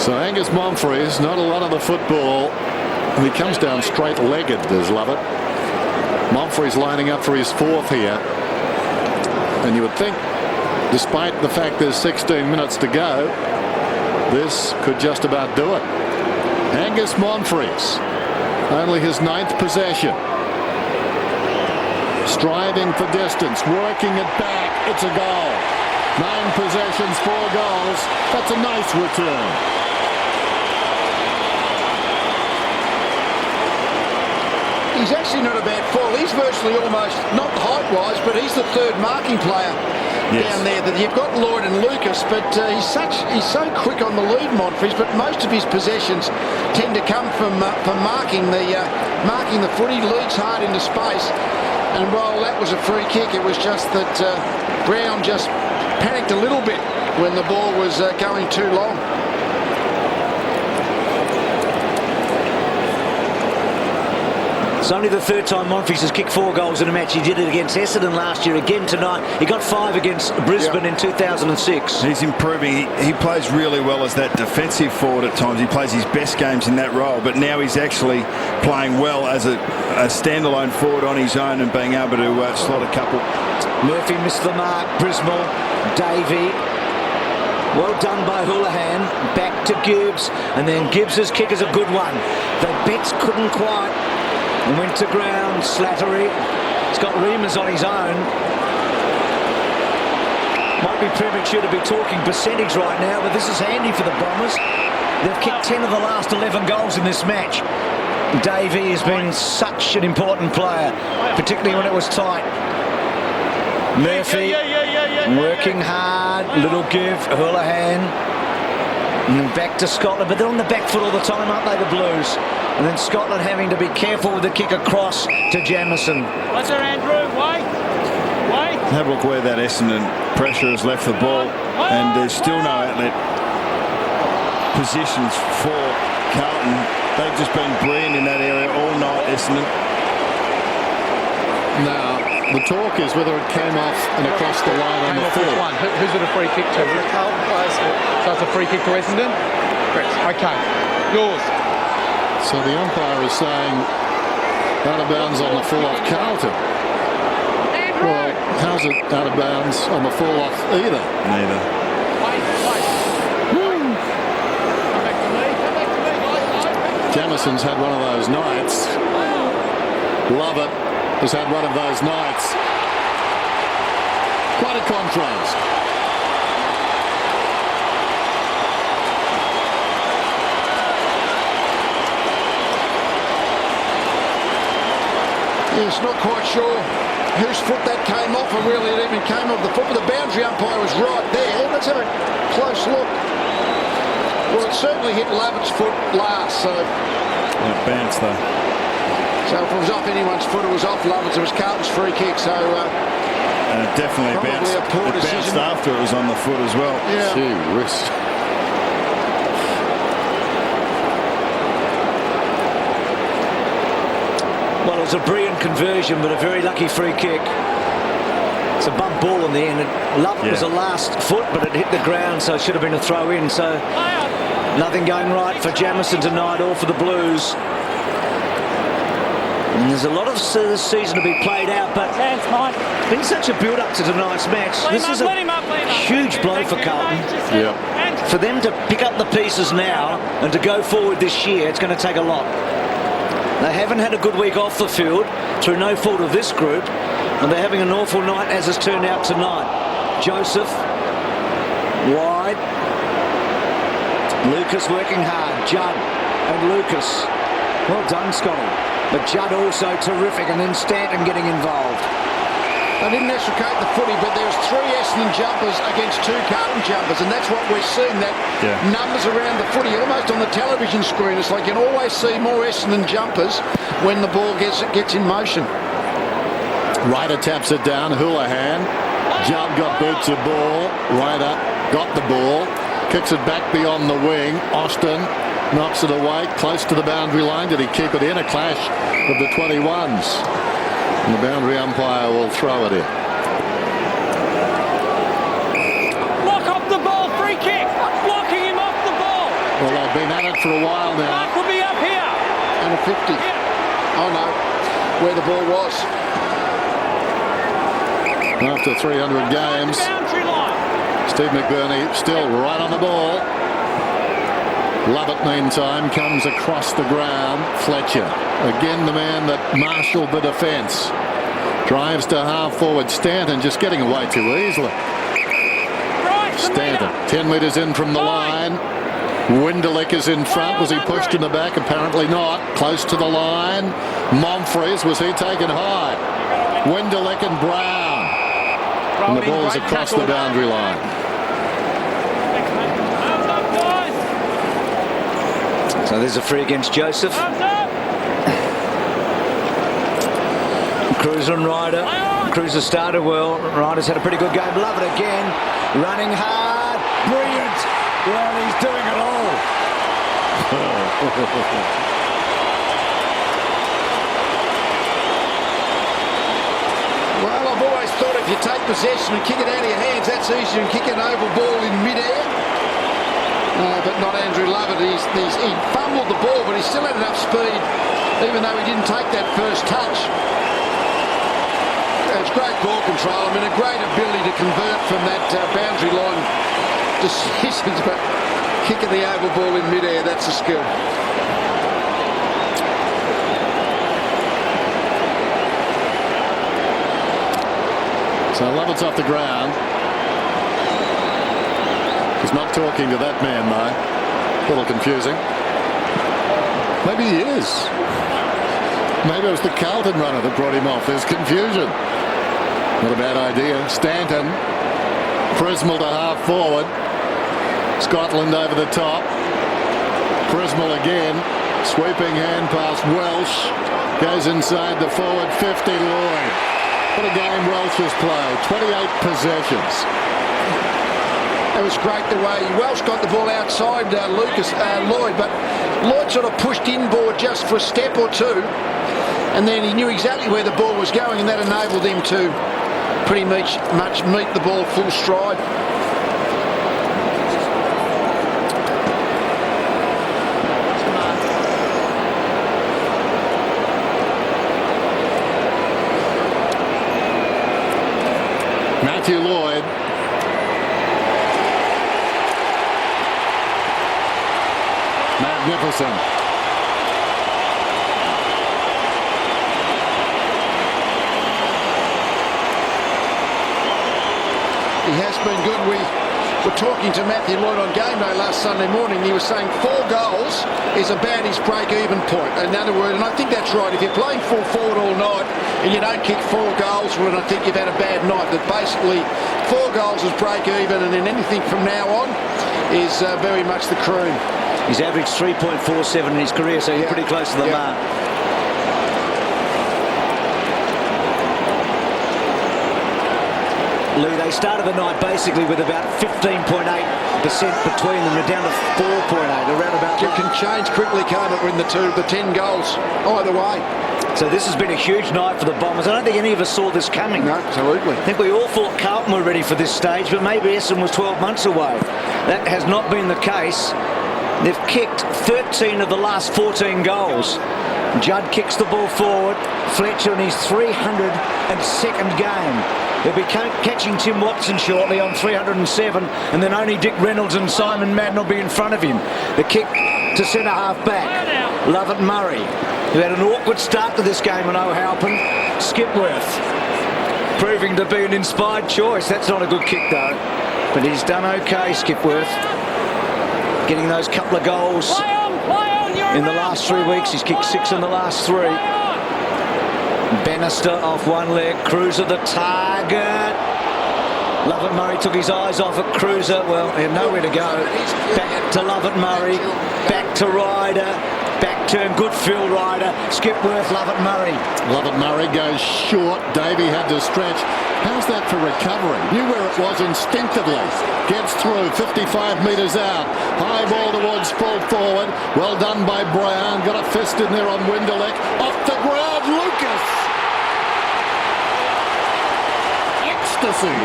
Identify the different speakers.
Speaker 1: So Angus Monfries, not a lot of the football. And he comes down straight-legged, does Lovett. Monfries lining up for his fourth here. And you would think, despite the fact there's 16 minutes to go, this could just about do it. Angus Monfries, only his 9th possession. Striving for distance, working it back. It's a goal. 9 possessions, 4 goals. That's a nice return.
Speaker 2: He's actually not a bad fall. He's virtually almost, not height-wise, but he's the 3rd marking player down there. That you've got Lloyd and Lucas, but he's so quick on the lead, Monfries. But most of his possessions tend to come from marking the footy. Leads hard into space, and while that was a free kick, it was just that Brown just panicked a little bit when the ball was going too long.
Speaker 3: It's only the 3rd time Monfries has kicked 4 goals in a match. He did it against Essendon last year, again tonight. He got 5 against Brisbane in 2006.
Speaker 4: He's improving. He plays really well as that defensive forward at times. He plays his best games in that role, but now he's actually playing well as a standalone forward on his own and being able to slot a couple.
Speaker 3: Murphy missed the mark. Brisbane, Davey. Well done by Houlihan. Back to Gibbs, and then Gibbs's kick is a good one. The Betts couldn't quite. Went to ground. Slattery. He's got Remus on his own. Might be premature to be talking percentage right now, but this is handy for the Bombers. They've kicked 10 of the last 11 goals in this match. Davey has been such an important player, particularly when it was tight. Murphy working hard. Little give. Houlihan. And then back to Scotland, but they're on the back foot all the time, aren't they, the Blues? And then Scotland having to be careful with the kick across to Jamieson.
Speaker 5: What's there, Andrew? Wait.
Speaker 4: Have a look where that Essendon pressure has left the ball, and there's still no outlet positions for Carlton. They've just been brilliant in that area all night, Essendon.
Speaker 1: Now, the talk is whether it came off and across the line on the field.
Speaker 6: Who's it a free kick to?
Speaker 5: Carlton players.
Speaker 6: So it's a free kick to Essendon? Correct. Okay. Yours.
Speaker 1: So the umpire is saying out of bounds on the full off Carlton. Well, how's it out of bounds on the full off either?
Speaker 4: Neither.
Speaker 1: Jamison's had one of those nights. Lovett has had one of those nights. Quite a contrast.
Speaker 2: He's not quite sure whose foot that came off, or really it even came off the foot, but the boundary umpire was right there. Let's have a close look. Well, it certainly hit Lovett's foot last, so...
Speaker 4: It bounced though.
Speaker 2: So if it was off anyone's foot, it was off Lovett's. It was Carlton's free kick, so...
Speaker 4: and it definitely bounced.
Speaker 2: A poor
Speaker 4: it
Speaker 2: decision.
Speaker 4: bounced after it was on the foot as well.
Speaker 2: Yeah.
Speaker 1: Gee, wrist.
Speaker 3: Well, it was a brilliant conversion, but a very lucky free kick. It's a bump ball in the end. Love was the last foot, but it hit the ground, so it should have been a throw in. So nothing going right for Jamieson tonight or for the Blues. And there's a lot of this season to be played out, but it's been such a build-up to tonight's match. This is a huge blow for Carlton.
Speaker 1: Yeah.
Speaker 3: For them to pick up the pieces now and to go forward this year, it's going to take a lot. They haven't had a good week off the field through no fault of this group, and they're having an awful night as it's turned out tonight. Joseph, wide. Lucas working hard. Judd and Lucas. Well done, Scotty. But Judd also terrific, and then Stanton getting involved.
Speaker 2: They didn't extricate the footy, but there was 3 Essendon jumpers against 2 Carlton jumpers, and that's what we're seeing, that numbers around the footy, almost on the television screen. It's like you can always see more Essendon jumpers when the ball gets in motion.
Speaker 1: Ryder taps it down. Houlihan. Judd got boots of ball. Ryder got the ball. Kicks it back beyond the wing. Austin knocks it away close to the boundary line. Did he keep it in? A clash of the 21s. And the boundary umpire will throw it in.
Speaker 5: Block off the ball, free kick. Blocking him off the ball.
Speaker 1: Well, half for a while now.
Speaker 5: Could be up here.
Speaker 2: And a 50. Oh no, where the ball was.
Speaker 1: After 300 games,
Speaker 5: Boundary line.
Speaker 1: Steve McBurney still right on the ball. Lovett, meantime, comes across the ground. Fletcher, again the man that marshalled the defence. Drives to half forward. Stanton just getting away too easily. Stanton, 10 metres in from the line. Winderlick is in front. Was he pushed in the back? Apparently not. Close to the line. Monfries, was he taken high? Winderlick and Brown. And the ball's across the boundary line.
Speaker 3: So there's a free against Joseph. Cruiser and Ryder. Cruiser started well. Ryder's had a pretty good game. Love it again. Running hard. Brilliant. Well, he's doing it all.
Speaker 2: Well, I've always thought if you take possession and kick it out of your hands, that's easier than kicking an oval ball in mid-air. But not Andrew Lovett. He fumbled the ball, but he still had enough speed, even though he didn't take that first touch. It's great ball control. I mean, a great ability to convert from that boundary line decisions, but kicking the oval ball in mid-air, that's a skill.
Speaker 1: So Lovett's off the ground. He's not talking to that man, though. A little confusing. Maybe he is. Maybe it was the Carlton runner that brought him off. There's confusion. Not a bad idea. Stanton. Prismal to half forward. Scotland over the top. Prismal again. Sweeping hand pass. Welsh goes inside the forward 50. Lloyd. What a game Welsh has played. 28 possessions.
Speaker 2: It was great the way Welsh got the ball outside Lloyd, but Lloyd sort of pushed inboard just for a step or two, and then he knew exactly where the ball was going, and that enabled him to pretty much meet the ball full stride.
Speaker 1: Matthew Lloyd. Magnificent.
Speaker 2: He has been good. We were talking to Matthew Lloyd on game day last Sunday morning. He was saying 4 goals is about his break-even point. In other words, and I think that's right. If you're playing full forward all night and you don't kick 4 goals, well, then I think you've had a bad night. That basically 4 goals is break-even, and then anything from now on is very much the cream.
Speaker 3: He's averaged 3.47 in his career, so he's pretty close to the mark. Lee, they started the night basically with about 15.8% between them. They're down to 4.8, around about
Speaker 2: It can change quickly, can't it, when the 10 goals either way.
Speaker 3: So this has been a huge night for the Bombers. I don't think any of us saw this coming.
Speaker 2: No, absolutely.
Speaker 3: I think we all thought Carlton were ready for this stage, but maybe Essendon was 12 months away. That has not been the case. They've kicked 13 of the last 14 goals. Judd kicks the ball forward. Fletcher in his 302nd game. They'll be catching Tim Watson shortly on 307, and then only Dick Reynolds and Simon Madden will be in front of him. The kick to centre half back. Lovett Murray, who had an awkward start to this game in O'Halpin. Skipworth, proving to be an inspired choice. That's not a good kick though, but he's done okay, Skipworth. Getting those couple of goals in the last 3 weeks. He's kicked 6 in the last 3. Bannister off one leg. Cruiser the target. Lovett Murray took his eyes off at Cruiser. Well, he had nowhere to go. Back to Lovett Murray. Back to Ryder. Back turn. Good field Ryder. Skipworth, Lovett Murray.
Speaker 1: Lovett Murray goes short. Davey had to stretch. How's that for recovery? Knew where it was instinctively. Gets through, 55 metres out. High ball towards full forward. Well done by Brown. Got a fist in there on Winderlick. Off the ground, Lucas. Ecstasy.